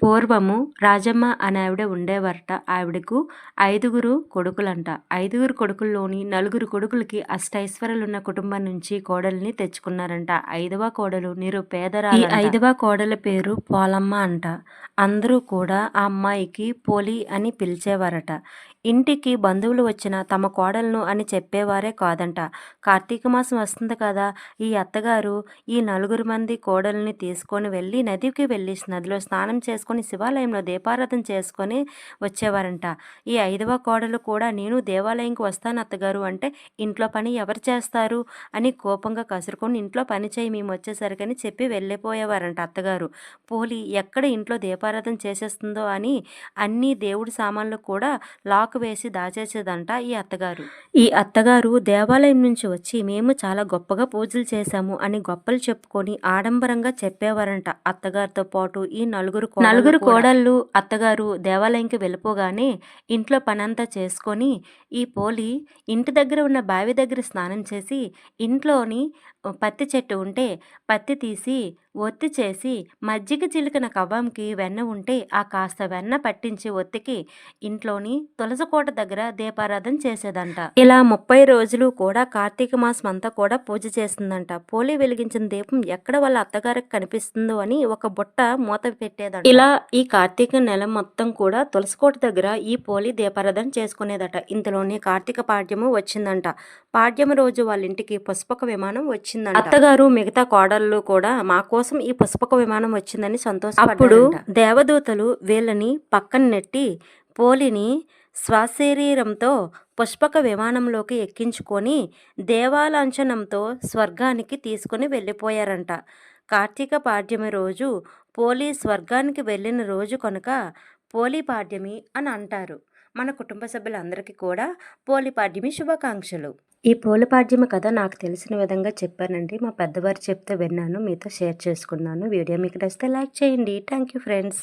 పూర్వము రాజమ్మ అనే ఆవిడ ఉండేవారట. ఆవిడకు 5గురు కొడుకులంట. 5గురు కొడుకుల్లోని 4 కొడుకులకి అష్టైశ్వర్యాలున్న కుటుంబం నుంచి కోడలిని తెచ్చుకున్నారంట. 5వ కోడలు నిరుపేదరాలంట. ఈ 5వ కోడలి పేరు పోలమ్మ అంట. అందరూ కూడా ఆ అమ్మాయికి పోలి అని పిలిచేవారట. ఇంటికి బంధువులు వచ్చినా తమ కోడలను అని చెప్పేవారే కాదంట. కార్తీక మాసం వస్తుంది కదా, ఈ అత్తగారు ఈ 4 మంది కోడల్ని తీసుకొని వెళ్ళి నదికి వెళ్ళి నదిలో స్నానం చేసుకొని శివాలయంలో దీపారాధన చేసుకొని వచ్చేవారంట. ఈ 5వ కోడలు కూడా నేను దేవాలయంకి వస్తాను అత్తగారు అంటే, ఇంట్లో పని ఎవరు చేస్తారు అని కోపంగా కసురుకొని ఇంట్లో పని చేయి మేము వచ్చేసరికని చెప్పి వెళ్ళిపోయేవారంట అత్తగారు. పోలి ఎక్కడ ఇంట్లో దీపారాధన చేసేస్తుందో అని అన్ని దేవుడి సామాన్లు కూడా లాక్ వేసి దాచేసేదంట ఈ అత్తగారు. ఈ అత్తగారు దేవాలయం నుంచి వచ్చి మేము చాలా గొప్పగా పూజలు చేశాము అని గొప్పలు చెప్పుకొని ఆడంబరంగా చెప్పేవారంట. అత్తగారితో పాటు ఈ నలుగురు కోడళ్ళు అత్తగారు దేవాలయంకి వెళ్ళిపోగానే ఇంట్లో పనంతా చేసుకొని ఈ పోలి ఇంటి దగ్గర ఉన్న బావి దగ్గర స్నానం చేసి ఇంట్లోని పత్తి చెట్టు ఉంటే పత్తి తీసి ఒత్తి చేసి మజ్జిగ చిలికిన కవ్వంకి వెన్న ఉంటే ఆ కాస్త వెన్న పట్టించి ఒత్తికి ఇంట్లోని తులసికోట దగ్గర దీపారాధన చేసేదంట. ఇలా 30 రోజులు కూడా కార్తీక మాసం అంతా కూడా పూజ చేసిందంట. పోలి వెలిగించిన దీపం ఎక్కడ వాళ్ళ అత్తగారికి కనిపిస్తుందో అని ఒక బుట్ట మూత పెట్టేదంట. ఇలా ఈ కార్తీక నెల మొత్తం కూడా తులసికోట దగ్గర ఈ పోలి దీపారాధన చేసుకునేదట. ఇంతలోనే కార్తీక పాడ్యము వచ్చిందంట. పాడ్యము రోజు వాళ్ళ ఇంటికి పుష్పక విమానం వచ్చిందంట. అత్తగారు మిగతా కోడళ్ళు కూడా మా కోసం ఈ పుష్పక విమానం వచ్చిందని సంతోషపడ్డారంట. అప్పుడు దేవదూతలు వీళ్ళని పక్కన నెట్టి పోలిని స్వశరీరంతో పుష్పక విమానంలోకి ఎక్కించుకొని దేవాలాంఛనంతో స్వర్గానికి తీసుకుని వెళ్ళిపోయారంట. కార్తీక పాడ్యమి రోజు పోలి స్వర్గానికి వెళ్ళిన రోజు కనుక పోలి పాడ్యమి అని అంటారు. మన కుటుంబ సభ్యులందరికీ కూడా పోలి పాడ్యమి శుభాకాంక్షలు. ఈ పోలి పాడ్యమి కథ నాకు తెలిసిన విధంగా చెప్పానండి. మా పెద్దవారు చెప్తే విన్నాను, మీతో షేర్ చేసుకున్నాను. వీడియో మీకు నచ్చితే లైక్ చేయండి. Thank you friends.